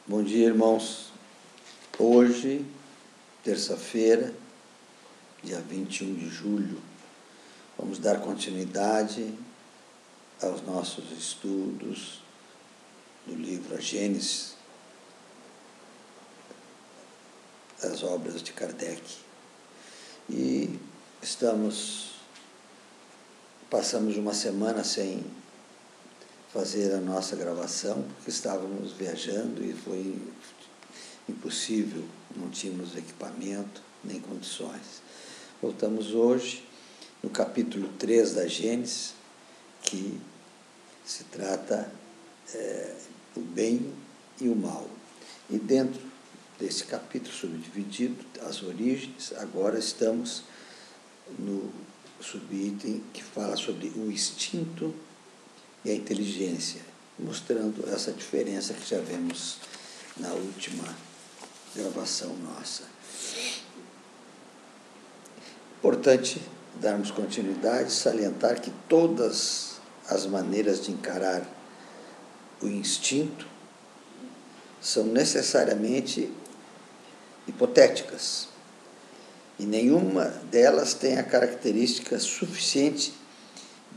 Bom dia, irmãos. Hoje, terça-feira, dia 21 de julho, vamos dar continuidade aos nossos estudos do livro A Gênese, das obras de Kardec. E passamos uma semana sem fazer a nossa gravação, porque estávamos viajando e foi impossível, não tínhamos equipamento nem condições. Voltamos hoje no capítulo 3 da Gênese, que se trata o bem e o mal. E dentro desse capítulo subdividido, as origens, agora estamos no subitem que fala sobre o instinto e a inteligência, mostrando essa diferença que já vemos na última gravação nossa. Importante darmos continuidade, salientar que todas as maneiras de encarar o instinto são necessariamente hipotéticas, e nenhuma delas tem a característica suficiente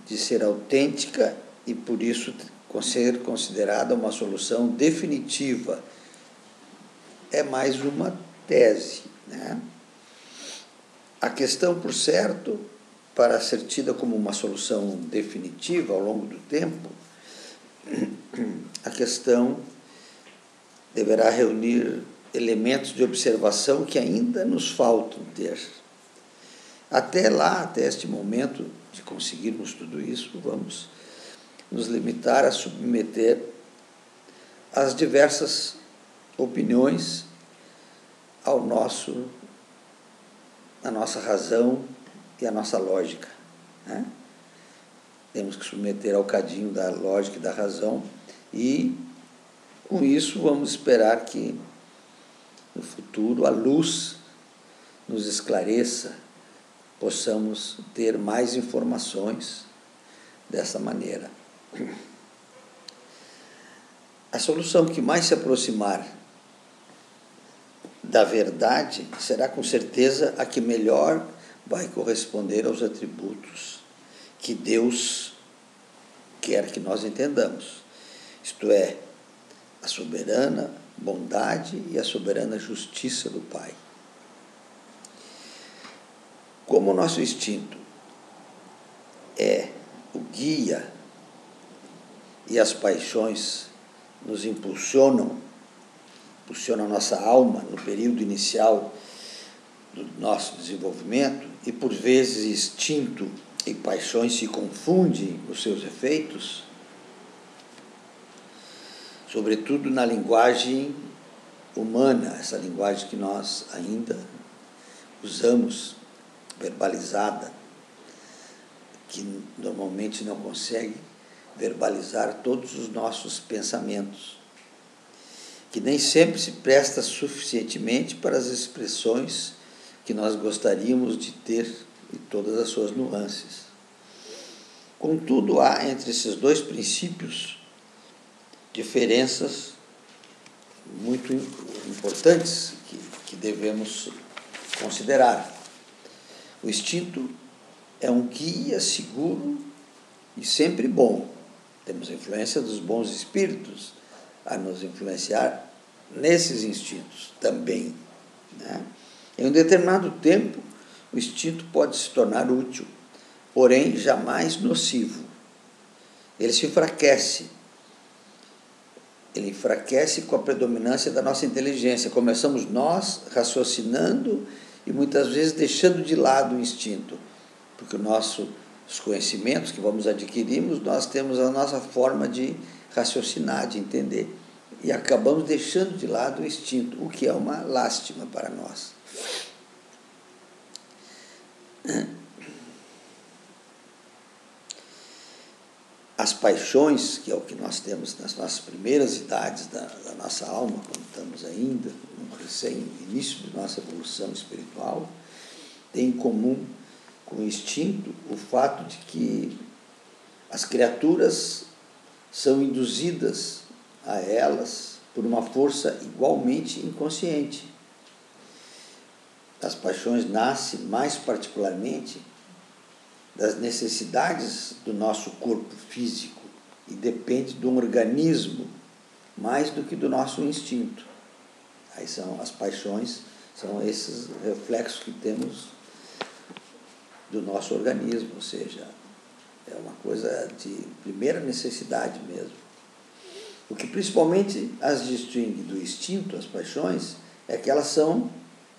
de ser autêntica e, por isso, ser considerada uma solução definitiva. É mais uma tese, né? A questão, por certo, para ser tida como uma solução definitiva ao longo do tempo, a questão deverá reunir elementos de observação que ainda nos faltam ter. Até este momento de conseguirmos tudo isso, vamos nos limitar a submeter as diversas opiniões à nossa razão e à nossa lógica, né? Temos que submeter ao cadinho da lógica e da razão, e com isso vamos esperar que no futuro a luz nos esclareça, possamos ter mais informações dessa maneira. A solução que mais se aproximar da verdade será com certeza a que melhor vai corresponder aos atributos que Deus quer que nós entendamos, isto é, a soberana bondade e a soberana justiça do Pai. Como o nosso instinto é o guia e as paixões nos impulsionam a nossa alma no período inicial do nosso desenvolvimento, e por vezes instinto e paixões se confundem nos seus efeitos, sobretudo na linguagem humana, essa linguagem que nós ainda usamos, verbalizada, que normalmente não consegue verbalizar todos os nossos pensamentos, que nem sempre se presta suficientemente para as expressões que nós gostaríamos de ter e todas as suas nuances. Contudo, há entre esses dois princípios diferenças muito importantes que devemos considerar. O instinto é um guia seguro e sempre bom. Temos a influência dos bons espíritos a nos influenciar nesses instintos também, né? Em um determinado tempo, o instinto pode se tornar útil, porém jamais nocivo. Ele se enfraquece. Ele enfraquece com a predominância da nossa inteligência. Começamos nós raciocinando e muitas vezes deixando de lado o instinto, porque os conhecimentos que vamos adquirirmos, nós temos a nossa forma de raciocinar, de entender, e acabamos deixando de lado o instinto, o que é uma lástima para nós. As paixões, que é o que nós temos nas nossas primeiras idades da nossa alma, quando estamos ainda no início de nossa evolução espiritual, têm em comum com o instinto o fato de que as criaturas são induzidas a elas por uma força igualmente inconsciente. As paixões nascem mais particularmente das necessidades do nosso corpo físico e depende de um organismo mais do que do nosso instinto. Aí são as paixões, são esses reflexos que temos do nosso organismo, ou seja, é uma coisa de primeira necessidade mesmo. O que principalmente as distingue do instinto, as paixões, é que elas são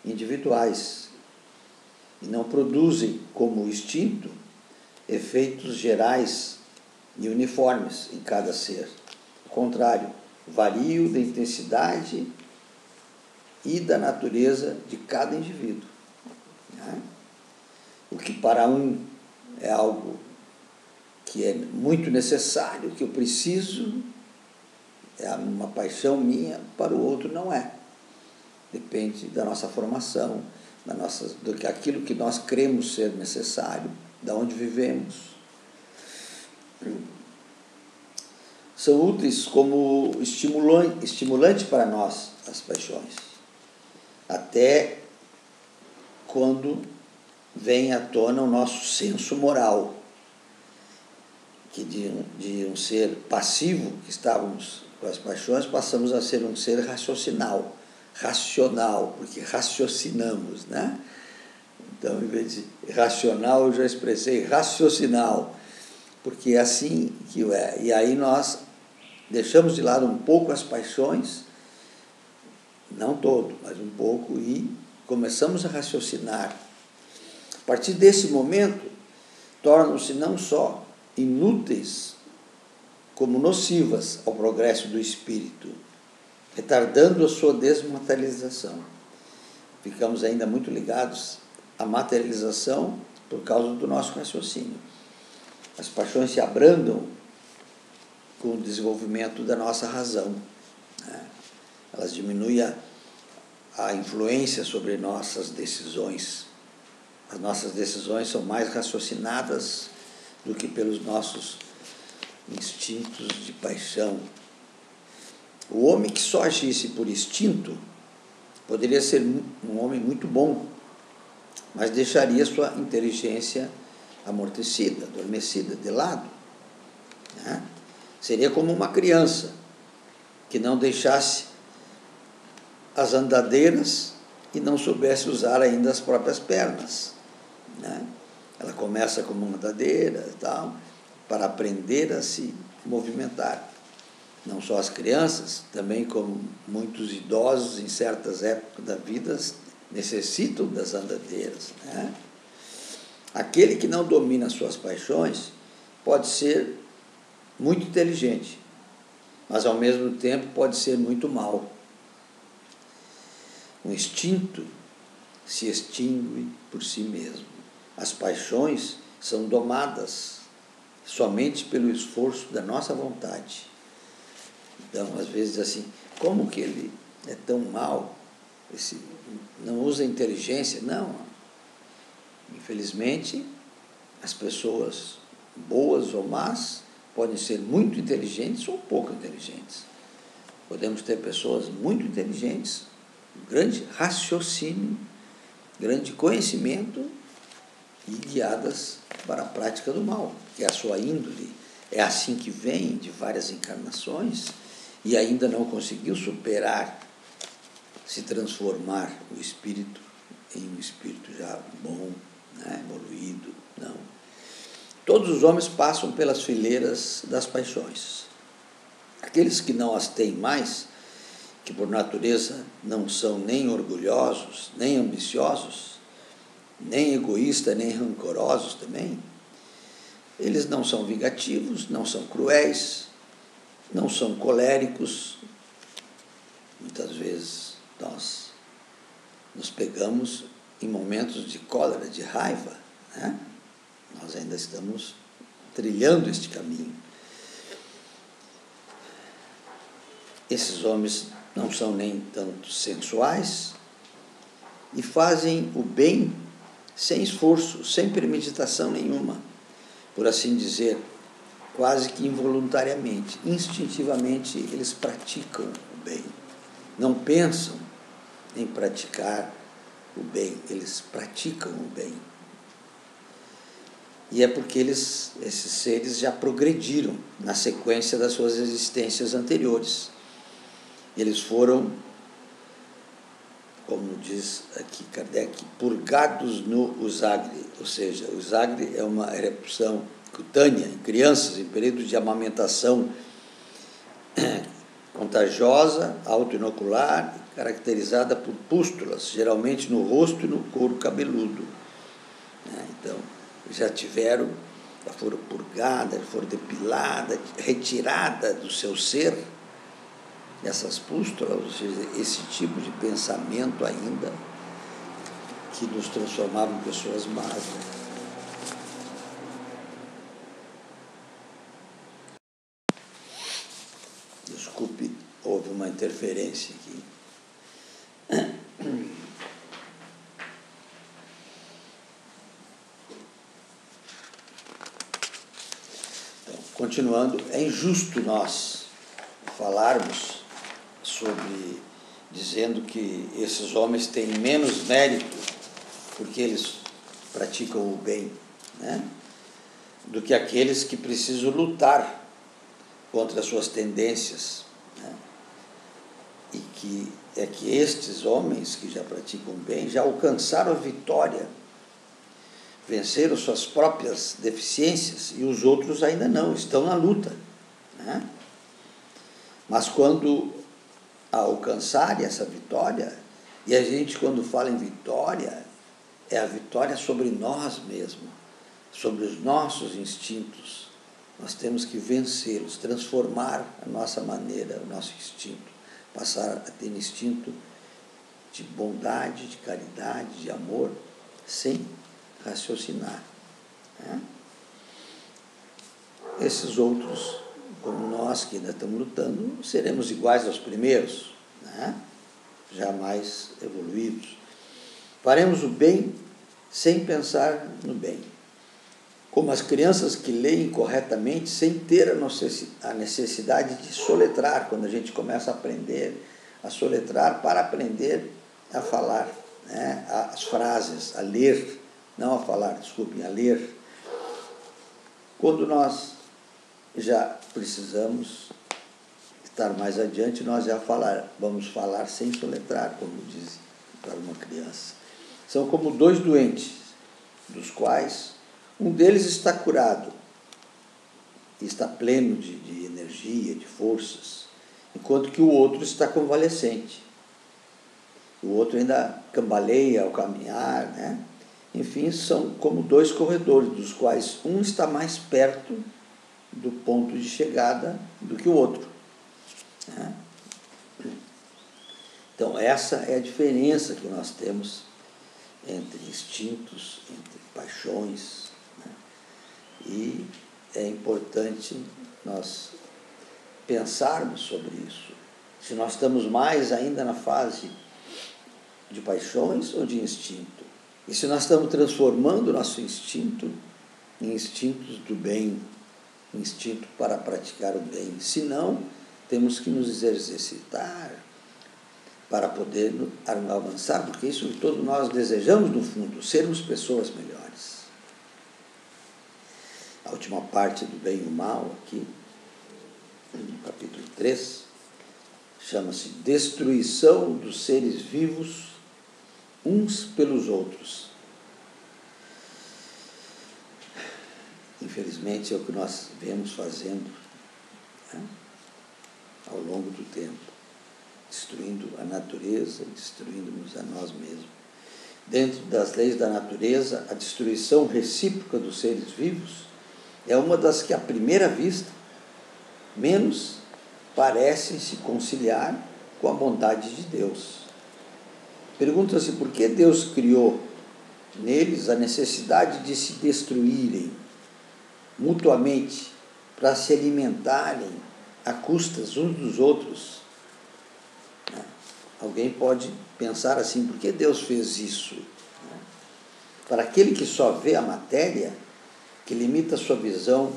individuais e não produzem, como o instinto, efeitos gerais e uniformes em cada ser. Ao contrário, variam da intensidade e da natureza de cada indivíduo. O que para um é algo que é muito necessário, que eu preciso, é uma paixão minha, para o outro não é. Depende da nossa formação, daquilo que nós cremos ser necessário, de onde vivemos. São úteis como estimulante para nós, as paixões, até quando vem à tona o nosso senso moral, que de um ser passivo, que estávamos com as paixões, passamos a ser um ser racional, porque raciocinamos, né? Então, em vez de racional, eu já expressei raciocinal, porque é assim que é. E aí nós deixamos de lado um pouco as paixões, não todo, mas um pouco, e começamos a raciocinar. A partir desse momento, tornam-se não só inúteis, como nocivas ao progresso do espírito, retardando a sua desmaterialização. Ficamos ainda muito ligados à materialização por causa do nosso raciocínio. As paixões se abrandam com o desenvolvimento da nossa razão, né? Elas diminuem a influência sobre nossas decisões. As nossas decisões são mais raciocinadas do que pelos nossos instintos de paixão. O homem que só agisse por instinto poderia ser um homem muito bom, mas deixaria sua inteligência amortecida, adormecida, de lado, né? Seria como uma criança que não deixasse as andadeiras e não soubesse usar ainda as próprias pernas, né? Ela começa como uma andadeira e tal, para aprender a se movimentar. Não só as crianças, também como muitos idosos em certas épocas da vida necessitam das andadeiras, né? Aquele que não domina suas paixões pode ser muito inteligente, mas ao mesmo tempo pode ser muito mau. O instinto se extingue por si mesmo. As paixões são domadas somente pelo esforço da nossa vontade. Então, às vezes, assim, como que ele é tão mau? Não usa inteligência? Não. Infelizmente, as pessoas boas ou más podem ser muito inteligentes ou pouco inteligentes. Podemos ter pessoas muito inteligentes, grande raciocínio, grande conhecimento e guiadas para a prática do mal, que é a sua índole. É assim que vem de várias encarnações e ainda não conseguiu superar, se transformar o espírito em um espírito já bom, né, evoluído. Não. Todos os homens passam pelas fileiras das paixões. Aqueles que não as têm mais, que por natureza não são nem orgulhosos, nem ambiciosos, nem egoístas, nem rancorosos também, eles não são vingativos, não são cruéis, não são coléricos. Muitas vezes nós nos pegamos em momentos de cólera, de raiva, né? Nós ainda estamos trilhando este caminho. Esses homens não são nem tanto sensuais e fazem o bem sem esforço, sem premeditação nenhuma, por assim dizer, quase que involuntariamente, instintivamente eles praticam o bem, não pensam em praticar o bem, eles praticam o bem. E é porque esses seres já progrediram na sequência das suas existências anteriores. Eles foram, como diz aqui Kardec, purgados no Usagre, ou seja, o Usagre é uma erupção cutânea em crianças em período de amamentação contagiosa, autoinocular, caracterizada por pústulas, geralmente no rosto e no couro cabeludo. Então, já foram purgadas, foram depiladas, retiradas do seu ser essas pústulas, ou seja, esse tipo de pensamento ainda que nos transformava em pessoas más. Desculpe, houve uma interferência aqui. Então, continuando, é injusto nós falarmos dizendo que esses homens têm menos mérito porque eles praticam o bem, né, do que aqueles que precisam lutar contra as suas tendências, né, e que estes homens que já praticam o bem já alcançaram a vitória, venceram suas próprias deficiências, e os outros ainda não, estão na luta, né? Mas quando alcançarem essa vitória, e a gente, quando fala em vitória, é a vitória sobre nós mesmos, sobre os nossos instintos. Nós temos que vencê-los, transformar a nossa maneira, o nosso instinto, passar a ter instinto de bondade, de caridade, de amor, sem raciocinar, né? Esses outros, como nós que ainda estamos lutando, seremos iguais aos primeiros, né? Jamais evoluídos. Faremos o bem sem pensar no bem, como as crianças que leem corretamente sem ter a necessidade de soletrar, quando a gente começa a aprender a soletrar para aprender a falar, né? As frases, a ler, não a falar, desculpem, a ler. Quando nós já precisamos estar mais adiante, nós já vamos falar sem soletrar, como diz para uma criança. São como dois doentes, dos quais um deles está curado e está pleno de energia, de forças, enquanto que o outro está convalescente. O outro ainda cambaleia ao caminhar, né? Enfim, são como dois corredores, dos quais um está mais perto do ponto de chegada do que o outro, né? Então, essa é a diferença que nós temos entre instintos, entre paixões, né? E é importante nós pensarmos sobre isso. Se nós estamos mais ainda na fase de paixões ou de instinto. E se nós estamos transformando o nosso instinto em instintos do bem, instinto para praticar o bem. Se não, temos que nos exercitar para poder avançar, porque isso que todos nós desejamos no fundo, sermos pessoas melhores. A última parte do bem e o mal aqui, no capítulo 3, chama-se Destruição dos seres vivos uns pelos outros. Infelizmente é o que nós vemos fazendo, né, ao longo do tempo, destruindo a natureza, destruindo-nos a nós mesmos. Dentro das leis da natureza, a destruição recíproca dos seres vivos é uma das que, à primeira vista, menos parecem se conciliar com a bondade de Deus. Pergunta-se por que Deus criou neles a necessidade de se destruírem mutuamente para se alimentarem a custas uns dos outros. Alguém pode pensar assim, por que Deus fez isso? Para aquele que só vê a matéria, que limita a sua visão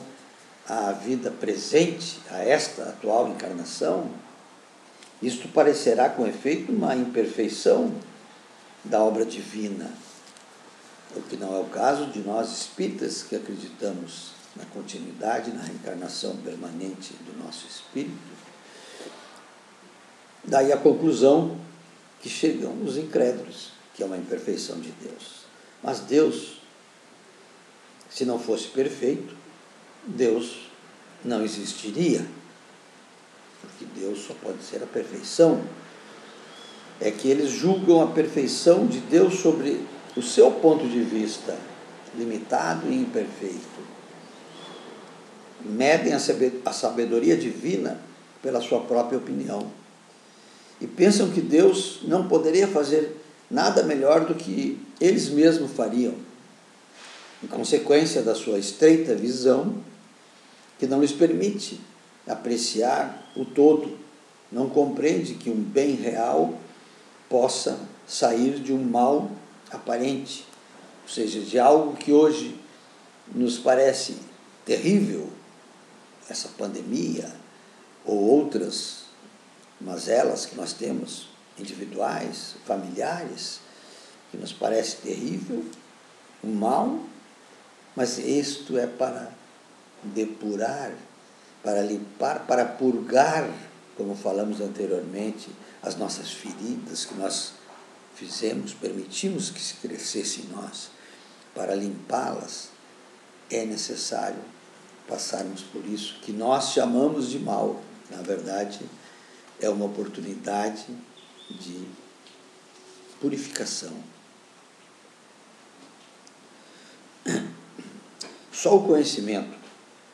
à vida presente, a esta atual encarnação, Isto parecerá, com efeito, uma imperfeição da obra divina, o que não é o caso de nós espíritas que acreditamos na continuidade, na reencarnação permanente do nosso espírito. Daí a conclusão que chegam os incrédulos, que é uma imperfeição de Deus. Mas Deus, se não fosse perfeito, Deus não existiria, porque Deus só pode ser a perfeição. É que eles julgam a perfeição de Deus sobre o seu ponto de vista, limitado e imperfeito. Medem a sabedoria divina pela sua própria opinião. E pensam que Deus não poderia fazer nada melhor do que eles mesmos fariam, em consequência da sua estreita visão, que não lhes permite apreciar o todo, não compreende que um bem real possa sair de um mal aparente, ou seja, de algo que hoje nos parece terrível, essa pandemia ou outras mazelas que nós temos, individuais, familiares, que nos parece terrível, um mal, mas isto é para depurar, para limpar, para purgar, como falamos anteriormente, as nossas feridas que nós fizemos, permitimos que se crescesse em nós. Para limpá-las é necessário passarmos por isso, que nós chamamos de mal. Na verdade, é uma oportunidade de purificação. Só o conhecimento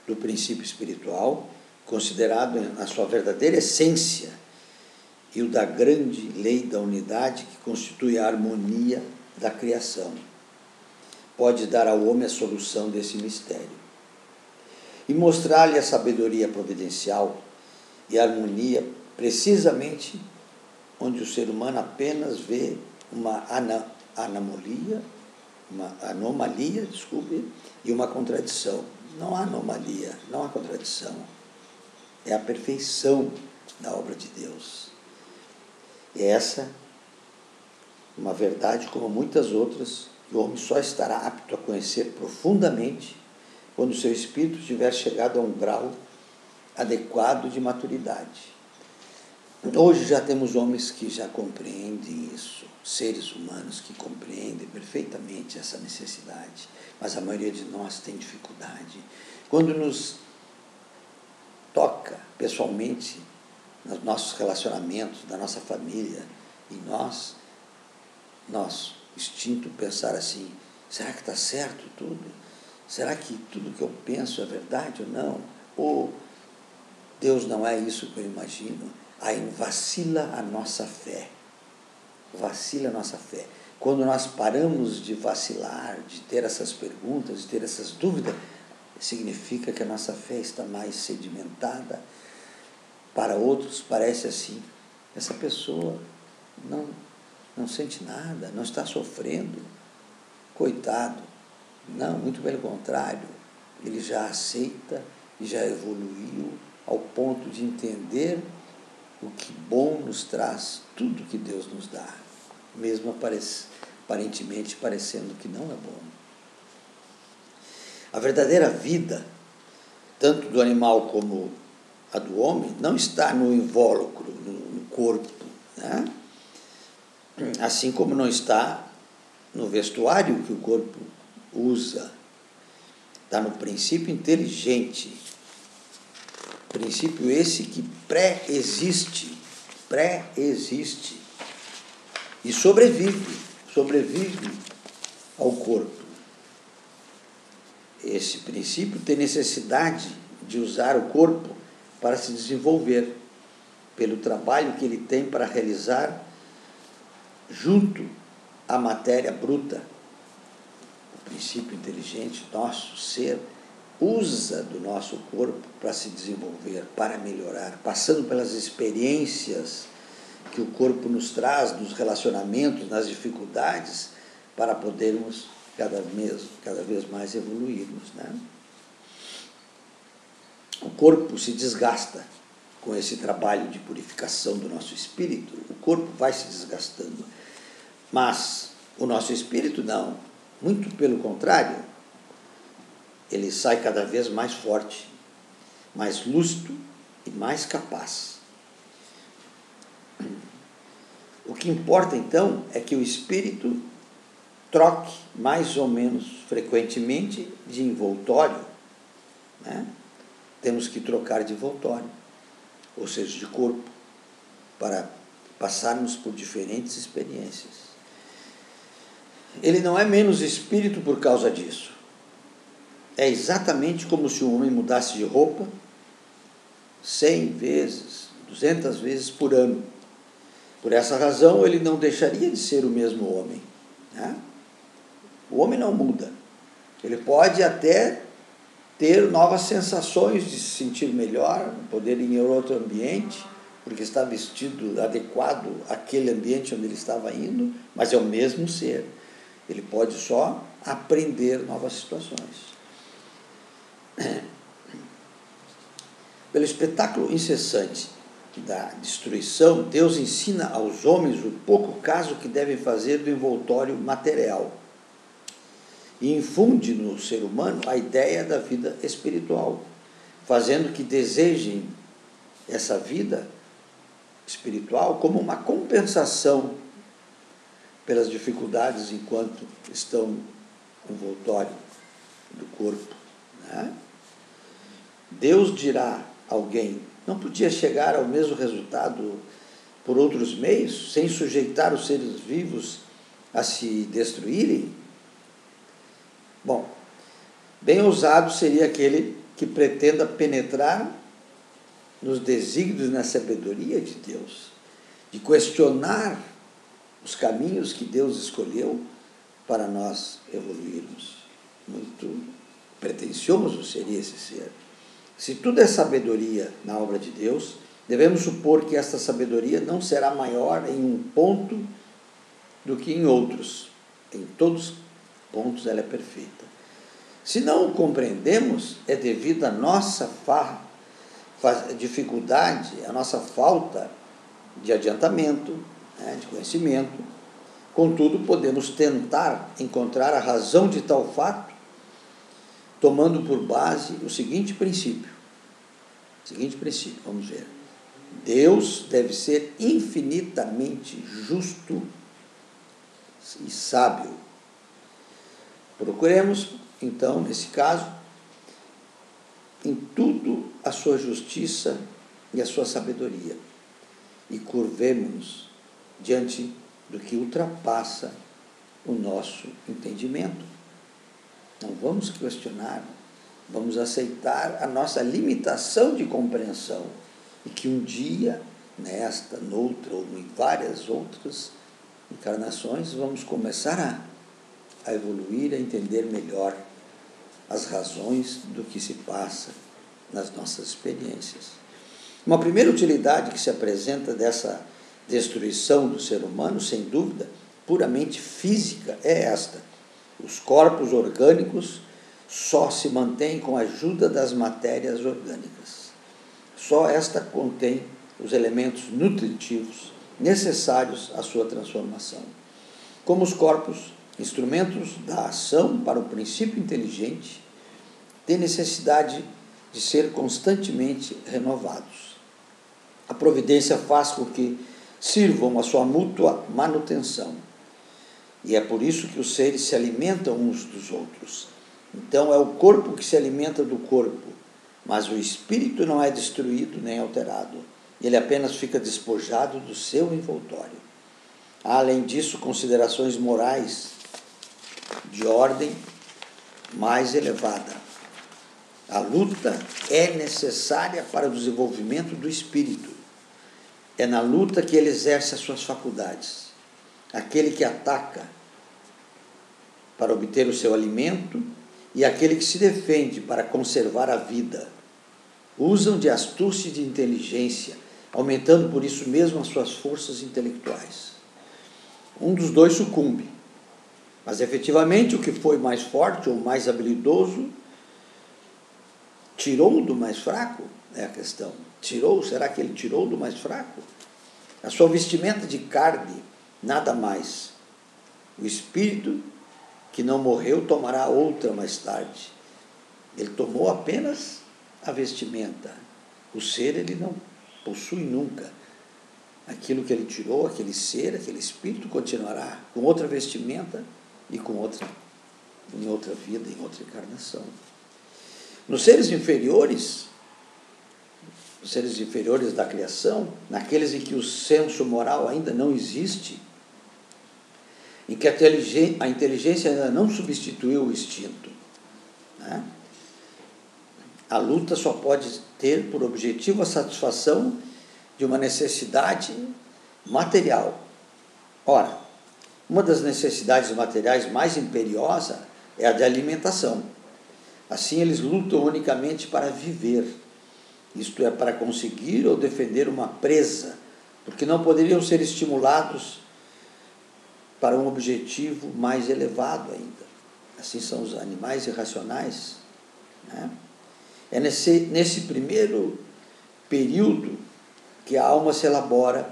do princípio espiritual, considerado na sua verdadeira essência, e o da grande lei da unidade que constitui a harmonia da criação, pode dar ao homem a solução desse mistério e mostrar-lhe a sabedoria providencial e a harmonia precisamente onde o ser humano apenas vê uma anomalia, e uma contradição. Não há anomalia, não há contradição. É a perfeição da obra de Deus. E essa, uma verdade como muitas outras, que o homem só estará apto a conhecer profundamente quando o seu espírito tiver chegado a um grau adequado de maturidade. Hoje já temos homens que já compreendem isso, seres humanos que compreendem perfeitamente essa necessidade, mas a maioria de nós tem dificuldade. Quando nos toca pessoalmente, nos nossos relacionamentos, da nossa família, e nosso instinto pensar assim, será que está certo tudo? Será que tudo que eu penso é verdade ou não? Ou Deus não é isso que eu imagino? Aí vacila a nossa fé. Vacila a nossa fé. Quando nós paramos de vacilar, de ter essas perguntas, de ter essas dúvidas, significa que a nossa fé está mais sedimentada. Para outros parece assim, essa pessoa não sente nada, não está sofrendo, coitado. Não, muito pelo contrário, ele já aceita e já evoluiu ao ponto de entender o que bom nos traz tudo que Deus nos dá, mesmo aparentemente parecendo que não é bom. A verdadeira vida, tanto do animal como a do homem, não está no invólucro, no corpo, né? Assim como não está no vestuário que o corpo usa. Está no princípio inteligente, princípio esse que pré-existe e sobrevive ao corpo. Esse princípio tem necessidade de usar o corpo para se desenvolver, pelo trabalho que ele tem para realizar junto à matéria bruta. O princípio inteligente, nosso ser, usa do nosso corpo para se desenvolver, para melhorar, passando pelas experiências que o corpo nos traz, nos relacionamentos, nas dificuldades, para podermos cada vez mais evoluirmos, né? O corpo se desgasta com esse trabalho de purificação do nosso espírito, o corpo vai se desgastando. Mas o nosso espírito não, muito pelo contrário, ele sai cada vez mais forte, mais lúcido e mais capaz. O que importa então é que o espírito troque mais ou menos frequentemente de envoltório, né? Temos que trocar de envoltório, ou seja, de corpo, para passarmos por diferentes experiências. Ele não é menos espírito por causa disso. É exatamente como se o homem mudasse de roupa 100 vezes, 200 vezes por ano. Por essa razão, ele não deixaria de ser o mesmo homem, né? O homem não muda. Ele pode até ter novas sensações de se sentir melhor, poder ir em outro ambiente, porque está vestido adequado àquele ambiente onde ele estava indo, mas é o mesmo ser. Ele pode só aprender novas situações. Pelo espetáculo incessante da destruição, Deus ensina aos homens o pouco caso que devem fazer do envoltório material e infunde no ser humano a ideia da vida espiritual, fazendo que desejem essa vida espiritual como uma compensação pelas dificuldades enquanto estão no envoltório do corpo, né? Deus dirá a alguém: não podia chegar ao mesmo resultado por outros meios, sem sujeitar os seres vivos a se destruírem? Bom, bem ousado seria aquele que pretenda penetrar nos desígnios e na sabedoria de Deus, de questionar os caminhos que Deus escolheu para nós evoluirmos. Muito pretensioso seria esse ser. Se tudo é sabedoria na obra de Deus, devemos supor que esta sabedoria não será maior em um ponto do que em outros. Em todos os pontos ela é perfeita. Se não o compreendemos, é devido à nossa dificuldade, à nossa falta de adiantamento, né, de conhecimento. Contudo, podemos tentar encontrar a razão de tal fato, tomando por base o seguinte princípio. Vamos ver. Deus deve ser infinitamente justo e sábio. Procuremos, então, nesse caso, em tudo a sua justiça e a sua sabedoria, e curvemo-nos diante do que ultrapassa o nosso entendimento. Não vamos questionar, vamos aceitar a nossa limitação de compreensão e que um dia, nesta, noutra ou em várias outras encarnações, vamos começar a evoluir, a entender melhor as razões do que se passa nas nossas experiências. Uma primeira utilidade que se apresenta dessa destruição do ser humano, sem dúvida, puramente física, é esta: os corpos orgânicos só se mantêm com a ajuda das matérias orgânicas. Só esta contém os elementos nutritivos necessários à sua transformação. Como os corpos, instrumentos da ação para o princípio inteligente, têm necessidade de ser constantemente renovados. A providência faz com que sirvam a sua mútua manutenção. E é por isso que os seres se alimentam uns dos outros. Então é o corpo que se alimenta do corpo, mas o espírito não é destruído nem alterado. Ele apenas fica despojado do seu envoltório. Há, além disso, considerações morais de ordem mais elevada. A luta é necessária para o desenvolvimento do espírito. É na luta que ele exerce as suas faculdades. Aquele que ataca para obter o seu alimento e aquele que se defende para conservar a vida usam de astúcia e de inteligência, aumentando por isso mesmo as suas forças intelectuais. Um dos dois sucumbe, mas efetivamente o que foi mais forte ou mais habilidoso tirou do mais fraco, é a questão. tirou? Será que ele tirou do mais fraco? A sua vestimenta de carne, nada mais. O espírito que não morreu tomará outra mais tarde. Ele tomou apenas a vestimenta. O ser ele não possui nunca. Aquilo que ele tirou, aquele ser, aquele espírito continuará com outra vestimenta e em outra vida, em outra encarnação. Nos seres inferiores da criação, naqueles em que o senso moral ainda não existe, em que a inteligência ainda não substituiu o instinto, né? A luta só pode ter por objetivo a satisfação de uma necessidade material. Ora, uma das necessidades materiais mais imperiosa é a de alimentação. Assim, eles lutam unicamente para viver, isto é, para conseguir ou defender uma presa, porque não poderiam ser estimulados para um objetivo mais elevado ainda. Assim são os animais irracionais, né? É nesse primeiro período que a alma se elabora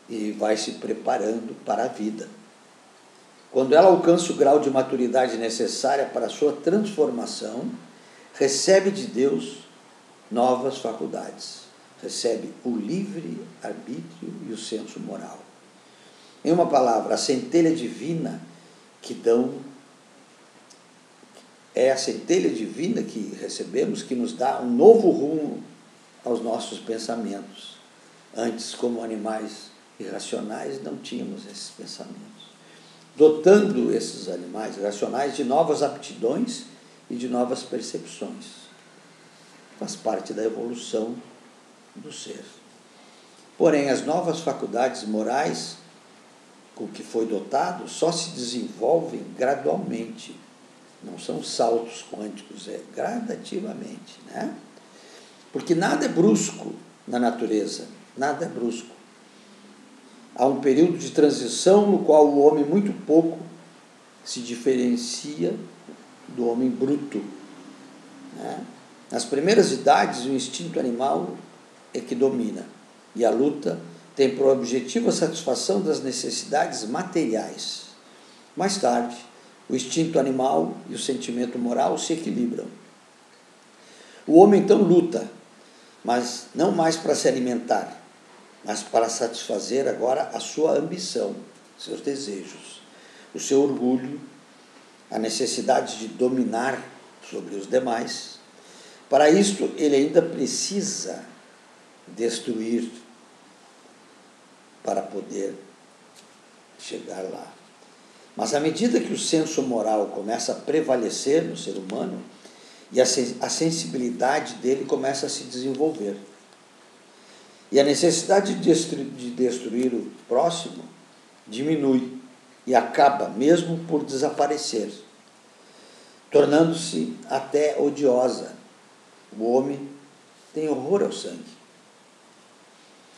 e vai se preparando para a vida. Quando ela alcança o grau de maturidade necessária para a sua transformação, recebe de Deus novas faculdades, recebe o livre arbítrio e o senso moral. Em uma palavra, a centelha divina é a centelha divina que recebemos que nos dá um novo rumo aos nossos pensamentos. Antes, como animais irracionais, não tínhamos esses pensamentos. Dotando esses animais irracionais de novas aptidões e de novas percepções. Faz parte da evolução do ser. Porém, as novas faculdades morais com que foi dotado só se desenvolvem gradualmente. Não são saltos quânticos, é gradativamente, né? Porque nada é brusco na natureza, nada é brusco. Há um período de transição no qual o homem muito pouco se diferencia do homem bruto, né? Nas primeiras idades, o instinto animal é que domina, e a luta tem por objetivo a satisfação das necessidades materiais. Mais tarde, o instinto animal e o sentimento moral se equilibram. O homem então luta, mas não mais para se alimentar, mas para satisfazer agora a sua ambição, seus desejos, o seu orgulho, a necessidade de dominar sobre os demais. Para isto, ele ainda precisa destruir para poder chegar lá. Mas à medida que o senso moral começa a prevalecer no ser humano, e a sensibilidade dele começa a se desenvolver, e a necessidade de destruir o próximo diminui e acaba mesmo por desaparecer, tornando-se até odiosa. O homem tem horror ao sangue.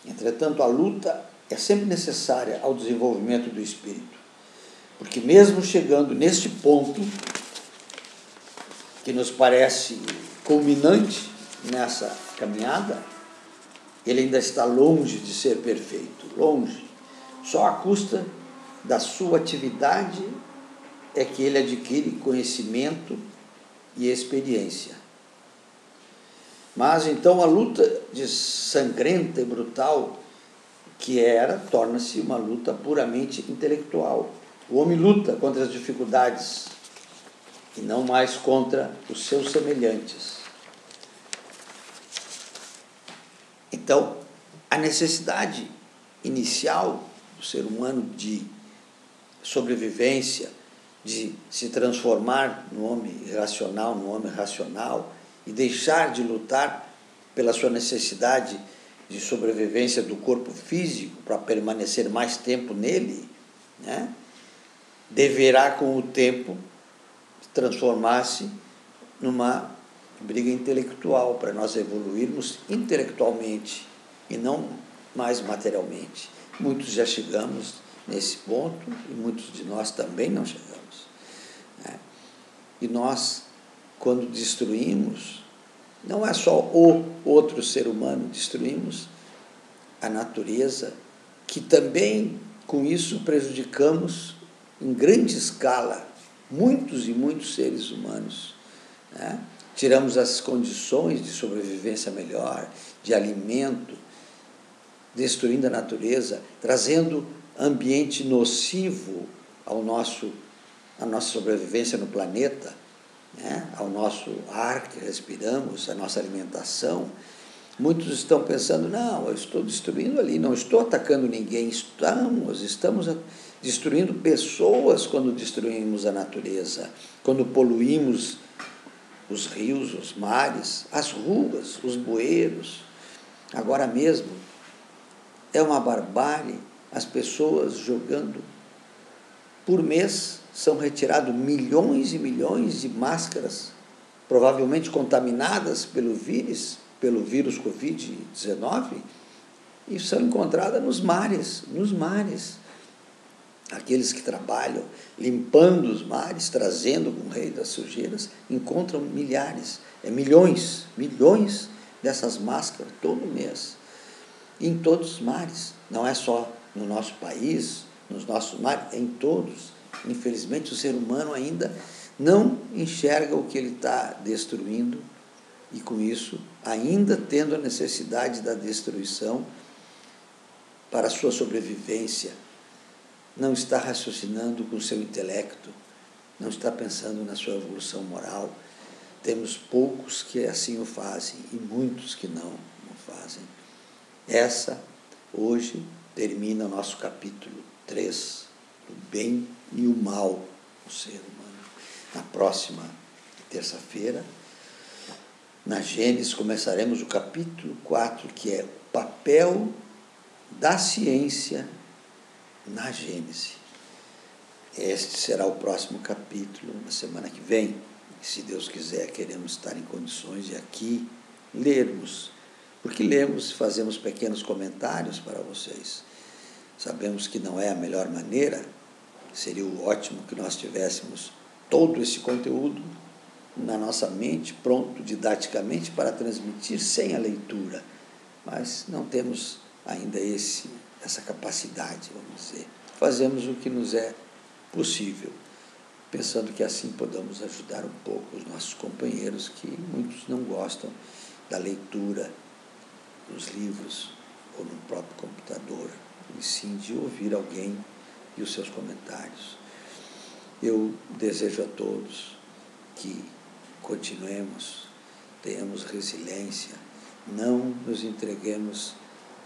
Entretanto, a luta é sempre necessária ao desenvolvimento do espírito, porque mesmo chegando neste ponto, que nos parece culminante nessa caminhada, ele ainda está longe de ser perfeito, longe. Só à custa da sua atividade é que ele adquire conhecimento e experiência. Mas então a luta de sangrenta e brutal que era, torna-se uma luta puramente intelectual. O homem luta contra as dificuldades e não mais contra os seus semelhantes. Então, a necessidade inicial do ser humano de sobrevivência, de se transformar no homem irracional, no homem racional, e deixar de lutar pela sua necessidade de sobrevivência do corpo físico para permanecer mais tempo nele, né, deverá com o tempo transformar-se numa briga intelectual para nós evoluirmos intelectualmente e não mais materialmente. Muitos já chegamos nesse ponto e muitos de nós também não chegamos, né? E nós, quando destruímos Não é só o outro ser humano, destruímos a natureza, que também com isso prejudicamos em grande escala muitos e muitos seres humanos, né? Tiramos as condições de sobrevivência melhor, de alimento, destruindo a natureza, trazendo ambiente nocivo à nossa sobrevivência no planeta, né? Ao nosso ar que respiramos, à nossa alimentação. Muitos estão pensando, não, eu estou destruindo ali, não estou atacando ninguém. Estamos destruindo pessoas quando destruímos a natureza, quando poluímos os rios, os mares, as ruas, os bueiros. Agora mesmo é uma barbárie as pessoas jogando. Por mês são retirados milhões e milhões de máscaras, provavelmente contaminadas pelo vírus Covid-19, e são encontradas nos mares. Aqueles que trabalham limpando os mares, trazendo com o rei das sujeiras, encontram milhões dessas máscaras todo mês, em todos os mares. Não é só no nosso país, nos nossos mares, em todos. Infelizmente, o ser humano ainda não enxerga o que ele está destruindo e, com isso, ainda tendo a necessidade da destruição para a sua sobrevivência, não está raciocinando com o seu intelecto, não está pensando na sua evolução moral. Temos poucos que assim o fazem e muitos que não o fazem. Hoje, termina o nosso capítulo 3, o bem e o mal do ser humano. Na próxima terça-feira, na Gênesis, começaremos o capítulo 4, que é o papel da ciência na Gênese. Este será o próximo capítulo, na semana que vem. E, se Deus quiser, queremos estar em condições de aqui lermos, porque lemos e fazemos pequenos comentários para vocês. Sabemos que não é a melhor maneira, seria ótimo que nós tivéssemos todo esse conteúdo na nossa mente, pronto didaticamente para transmitir sem a leitura, mas não temos ainda essa capacidade, vamos dizer. Fazemos o que nos é possível, pensando que assim podemos ajudar um pouco os nossos companheiros, que muitos não gostam da leitura dos livros ou no próprio computador, e sim de ouvir alguém e os seus comentários. Eu desejo a todos que continuemos, tenhamos resiliência, não nos entreguemos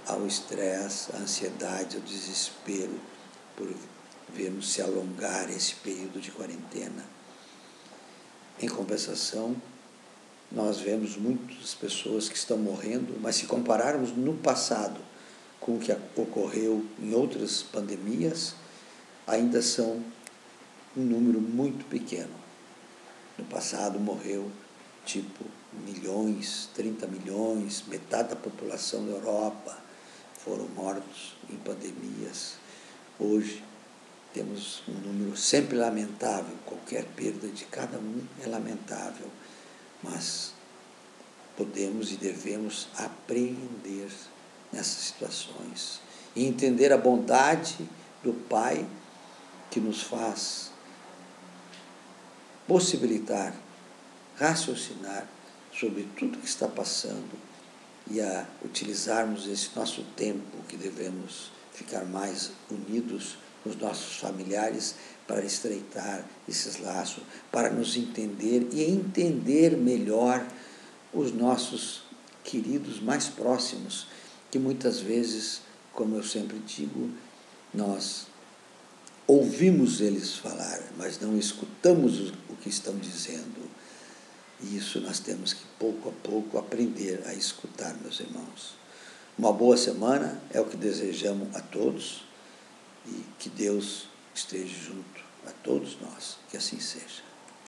ao estresse, à ansiedade, ao desespero por vermos se alongar esse período de quarentena. Em compensação, nós vemos muitas pessoas que estão morrendo, mas se compararmos no passado com o que ocorreu em outras pandemias, ainda são um número muito pequeno. No passado morreu milhões, 30 milhões, metade da população da Europa foram mortos em pandemias. Hoje temos um número sempre lamentável, qualquer perda de cada um é lamentável, mas podemos e devemos aprender nessas situações e entender a bondade do Pai que nos faz possibilitar, raciocinar sobre tudo que está passando e a utilizarmos esse nosso tempo que devemos ficar mais unidos com os nossos familiares para estreitar esses laços, para nos entender e entender melhor os nossos queridos mais próximos, que muitas vezes, como eu sempre digo, nós ouvimos eles falar, mas não escutamos o que estão dizendo. E isso nós temos que, pouco a pouco, aprender a escutar, meus irmãos. Uma boa semana é o que desejamos a todos e que Deus esteja junto a todos nós. Que assim seja.